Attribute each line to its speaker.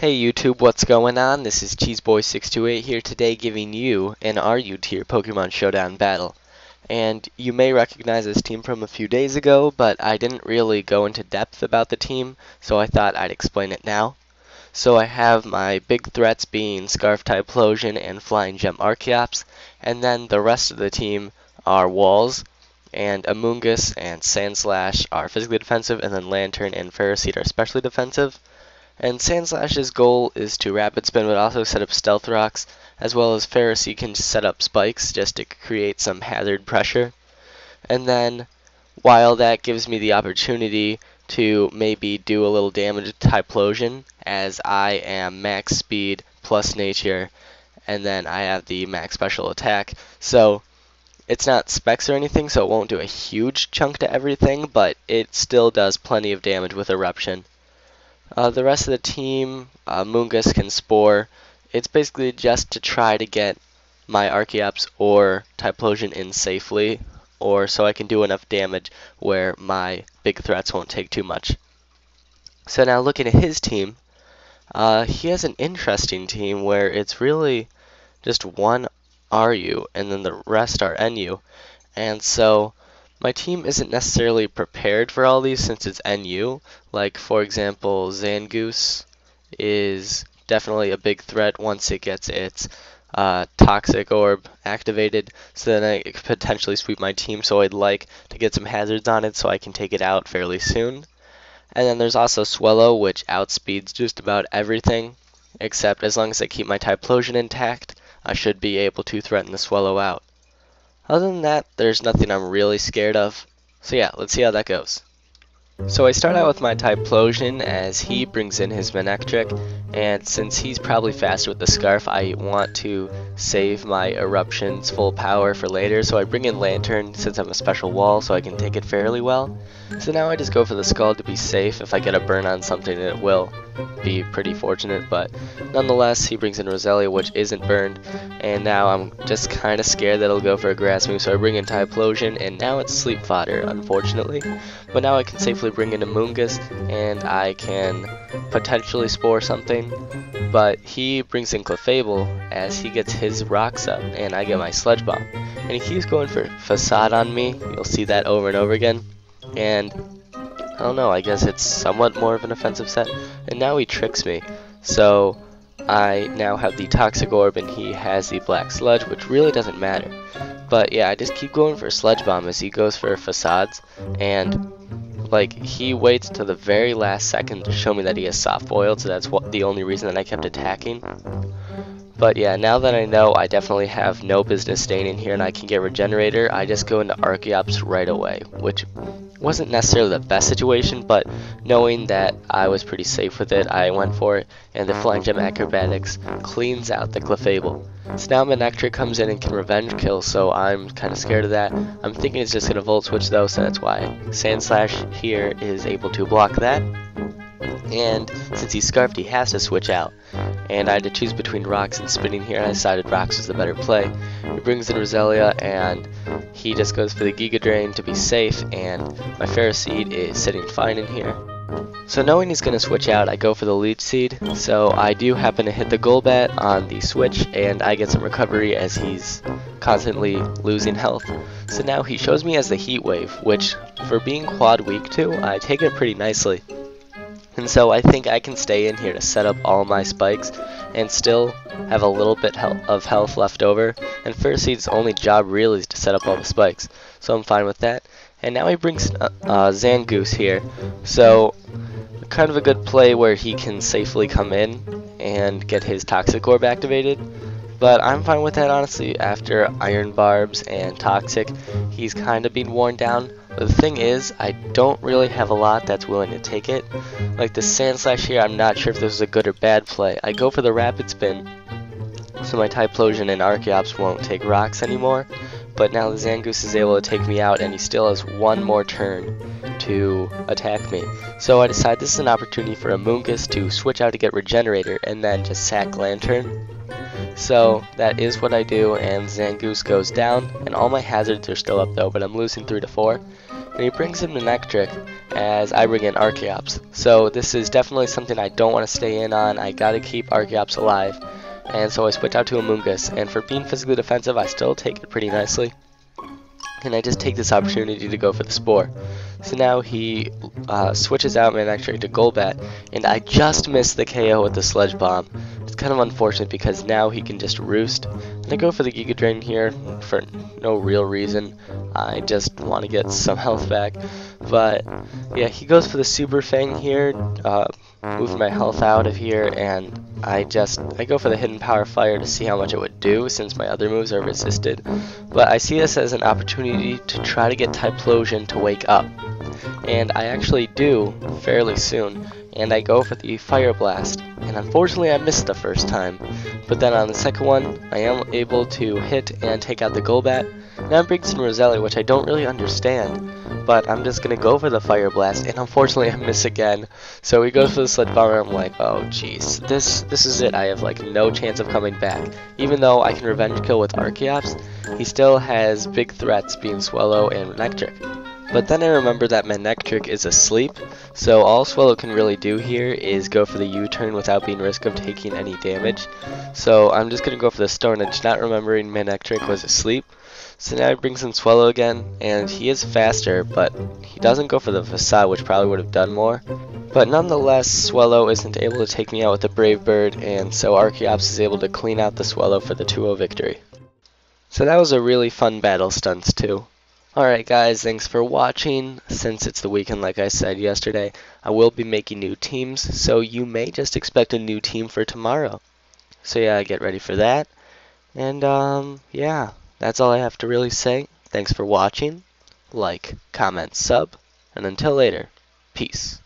Speaker 1: Hey YouTube, what's going on? This is Cheeseboy628 here today giving you an RU tier Pokemon Showdown battle. And you may recognize this team from a few days ago, but I didn't really go into depth about the team, so I thought I'd explain it now. So I have my big threats being Scarf Typhlosion and Flying Gem Archeops, and then the rest of the team are Walls, and Amoonguss and Sandslash are physically defensive, and then Lantern and Ferroseed are specially defensive. And Sandslash's goal is to Rapid Spin but also set up Stealth Rocks, as well as Ferroseed can set up Spikes just to create some hazard pressure. And then, while that gives me the opportunity to maybe do a little damage to Typhlosion, as I am max speed plus nature, and then I have the max special attack. So it's not specs or anything, so it won't do a huge chunk to everything, but it still does plenty of damage with Eruption. The rest of the team, Amoonguss can Spore. It's basically just to try to get my Archeops or Typhlosion in safely, or so I can do enough damage where my big threats won't take too much. So now looking at his team, he has an interesting team where it's really just one RU and then the rest are NU. And so my team isn't necessarily prepared for all these since it's NU. Like, for example, Zangoose is definitely a big threat once it gets its Toxic Orb activated, so then I could potentially sweep my team, so I'd like to get some hazards on it so I can take it out fairly soon. And then there's also Swellow, which outspeeds just about everything, except as long as I keep my Typhlosion intact, I should be able to threaten the Swellow out. Other than that, there's nothing I'm really scared of. So yeah, let's see how that goes. So I start out with my Typhlosion as he brings in his Manectric, and since he's probably faster with the Scarf, I want to save my Eruption's full power for later, so I bring in Lantern since I'm a special wall so I can take it fairly well. So now I just go for the Skull to be safe. If I get a burn on something, it will be pretty fortunate, but nonetheless he brings in Roselia, which isn't burned, and now I'm just kind of scared that it'll go for a grass move, so I bring in Typhlosion, and now it's sleep fodder, unfortunately. But now I can safely bring in Amoonguss, and I can potentially Spore something, but he brings in Clefable as he gets his rocks up, and I get my Sludge Bomb. And he keeps going for Facade on me. You'll see that over and over again, and I don't know, I guess it's somewhat more of an offensive set. And now he tricks me. So I now have the Toxic Orb and he has the Black Sludge, which really doesn't matter. But yeah, I just keep going for Sludge Bomb as he goes for Facades. And like, he waits to the very last second to show me that he has Soft Boiled, so that's the only reason that I kept attacking. But yeah, now that I know I definitely have no business staying in here and I can get Regenerator, I just go into Archeops right away, which wasn't necessarily the best situation, but knowing that I was pretty safe with it, I went for it, and the Flying Gem Acrobatics cleans out the Clefable. So now Manectric comes in and can Revenge Kill, so I'm kind of scared of that. I'm thinking it's just going to Volt Switch though, so that's why Sandslash here is able to block that. And since he's Scarfed, he has to switch out. And I had to choose between Rocks and Spinning here, and I decided Rocks was the better play. He brings in Roselia, and he just goes for the Giga Drain to be safe, and my Ferroseed is sitting fine in here. So knowing he's going to switch out, I go for the Leech Seed. So I do happen to hit the Golbat on the switch, and I get some recovery as he's constantly losing health. So now he shows me as the Heat Wave, which for being quad weak to, I take it pretty nicely. And so I think I can stay in here to set up all my spikes and still have a little bit of health left over. And Ferroseed's only job really is to set up all the spikes, so I'm fine with that. And now he brings Zangoose here, so kind of a good play where he can safely come in and get his Toxic Orb activated. But I'm fine with that, honestly. After Iron Barbs and Toxic, he's kind of being worn down. But the thing is, I don't really have a lot that's willing to take it. Like the Sandslash here, I'm not sure if this is a good or bad play. I go for the Rapid Spin, so my Typhlosion and Archeops won't take rocks anymore. But now the Zangoose is able to take me out, and he still has one more turn to attack me. So I decide this is an opportunity for Amoonguss to switch out to get Regenerator, and then just sack Lantern. So that is what I do, and Zangoose goes down, and all my hazards are still up though, but I'm losing 3 to 4. And he brings in Manectric, as I bring in Archeops. So this is definitely something I don't want to stay in on. I gotta keep Archeops alive. And so I switch out to Amoonguss, and for being physically defensive, I still take it pretty nicely. And I just take this opportunity to go for the Spore. So now he switches out Manectric to Golbat, and I just missed the KO with the Sludge Bomb. It's kind of unfortunate because now he can just roost. And I go for the Giga Drain here for no real reason. I just want to get some health back. But yeah, he goes for the Super Fang here, move my health out of here, and I go for the Hidden Power Fire to see how much it would do since my other moves are resisted. But I see this as an opportunity to try to get Typhlosion to wake up. And I actually do fairly soon, and I go for the Fire Blast, and unfortunately I missed the first time, but then on the second one I am able to hit and take out the Golbat. Now it brings in Roselia, which I don't really understand, but I'm just gonna go for the Fire Blast, and unfortunately I miss again. So he goes for the Sludge Bomber. I'm like, oh jeez, this is it. I have like no chance of coming back. Even though I can revenge kill with Archeops, he still has big threats being Swallow and Manectric. But then I remember that Manectric is asleep, so all Swallow can really do here is go for the U-turn without being risk of taking any damage. So I'm just going to go for the Stone Edge, not remembering Manectric was asleep. So now he brings in Swallow again, and he is faster, but he doesn't go for the Facade, which probably would have done more. But nonetheless, Swallow isn't able to take me out with the Brave Bird, and so Archeops is able to clean out the Swallow for the 2-0 victory. So that was a really fun battle, Stuntz2. Alright guys, thanks for watching. Since it's the weekend like I said yesterday, I will be making new teams, so you may just expect a new team for tomorrow. So yeah, get ready for that. And yeah, that's all I have to really say. Thanks for watching. Like, comment, sub, and until later, peace.